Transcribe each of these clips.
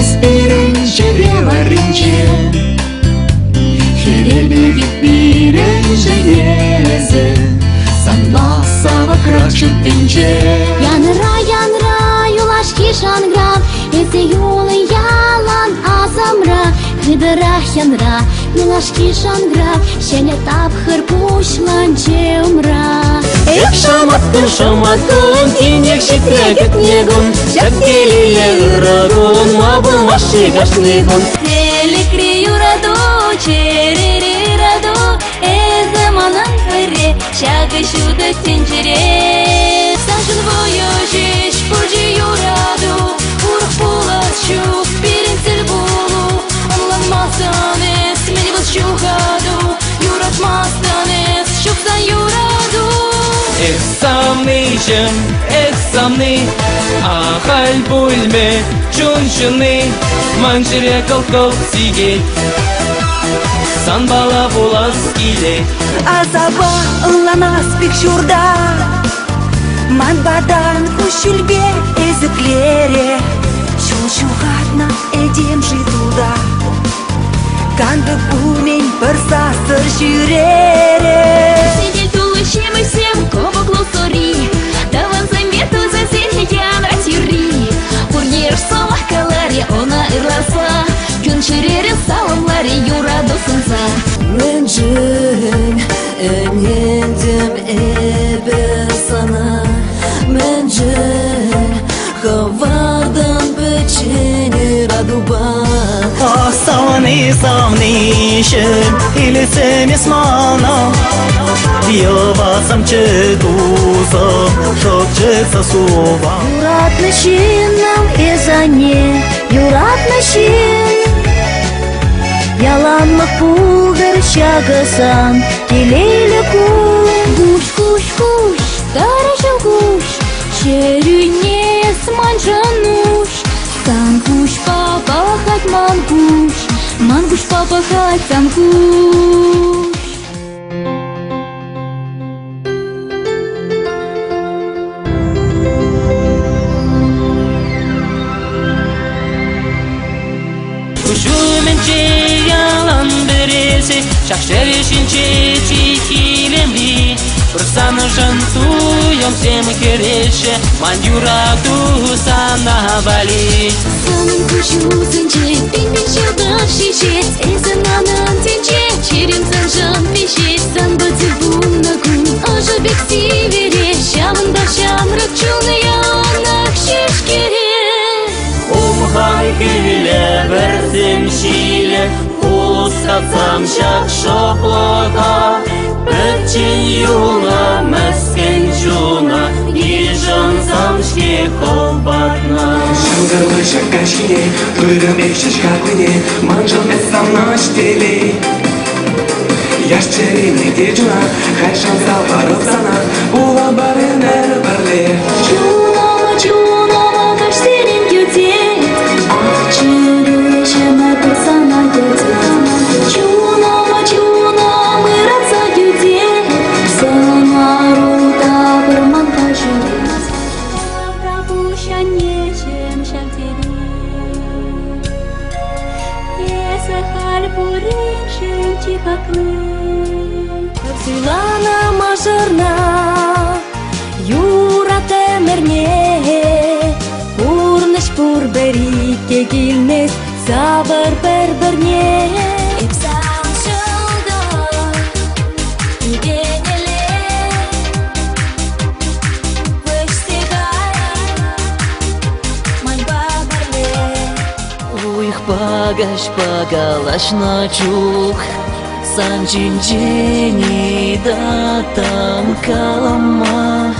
Espirin şerevarince Херебе випирен железы Санла савакрак чутинче Янра, юлашки шанграв Эти юлы ялан азамра Хыдырах янра, юлашки шанграв Шеле тапхыр пушланче умра Эх, шаматтун, инек шитрекет негун Шак келиле рагун, мабыл маши гашнигун Элекри юраду, черери раду Эзаманан хыре, шагы шуды тенчере Сашын воюжиш, пуржи юраду Урх булачу, перенсел булу Анланмастан эс, мені был щухаду Юратмастан эс, щуксан юраду Эх, самны, ахаль бульме, чунчуны Манжире колков сигет, сан бала булас киле Азаба ыланас бик журда Манбадан кушүлбе эзиклере Чулчугатна эдем житуда Канды бумен бір сасыр жүрере Сидель тулышем и всем кобоклу сори Даван замету за зельян ратири Пурнеш салах калари, она ирласа Күн шерерин саламлари юраду сынса Менжин энендем эбе сана Менжин хавардан печени радуба Савны, шен, или семисмана Йовасам чедузам, шокче сосува Юратны шинам эзане, юратны шин Яланлык пулдыр шагасан, келейлі куш Куш, тарашыл куш, шерюнес манжануш Сан куш папахать мангуш папахать сам куш Кушуменче ялан бересе, шахшерешинче чикилемли Пырсаны жантуем всем кереше, ман юраду сана бали Санын кушузынче, пинмен жылдап шишет Эзананын тенче, черем санжан пешет Сан бадзир бумна кун, ажа бек сивере Шамында шамрак чуны янак шешкере Умхай киле берсем шиле, улускатсам шак шоплока Бөтчен юна, мәскен жуна, ижан самшке холбатна Шангалы шакашкине, туйрымек шашкатыне, манжал эссам наштелей Яшчерины дежуна, хайшан стал парылсана, ула барын әрі барле Чунова, каштерин кютет Ах, чире, шема пырсана кютет Чунова, мыратса кютет Самарута пырман кашет Прапуща нечем шактери Есахаль пурин шемчи хакны Силана мажырна Юрате мерне Урныш пур берике килнес Сабыр бір-бірне Ипсам шылды Игенеле Выштегай Маньба барле Уих пагалаш ночух Санчинчени датам калама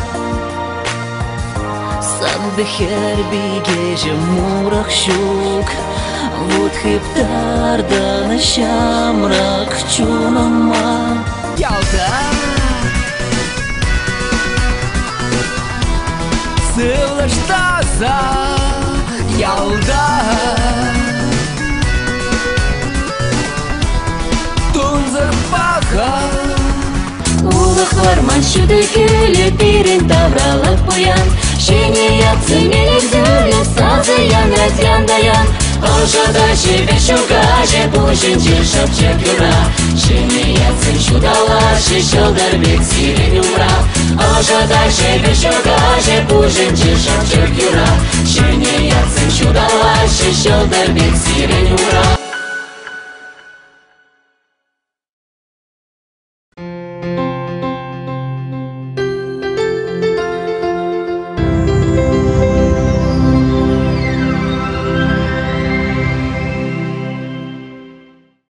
Сандыхер бигеже мурах щук Вот хиптардан шамрак чунама Ялда Сылыштаса ялда Тунзыр паха Улық варман шуды күлі Пирин тавралып бұян Шене ятсы мелек зөлі Сазы ян, разян даян Ожидайте вещугаже, бужинче шапчек юра. Шинеяцын чудала, шишелдер бек сирен юмра. Ожидайте вещугаже, бужинче шапчек юра. Шинеяцын чудала, шишелдер бек сирен юмра.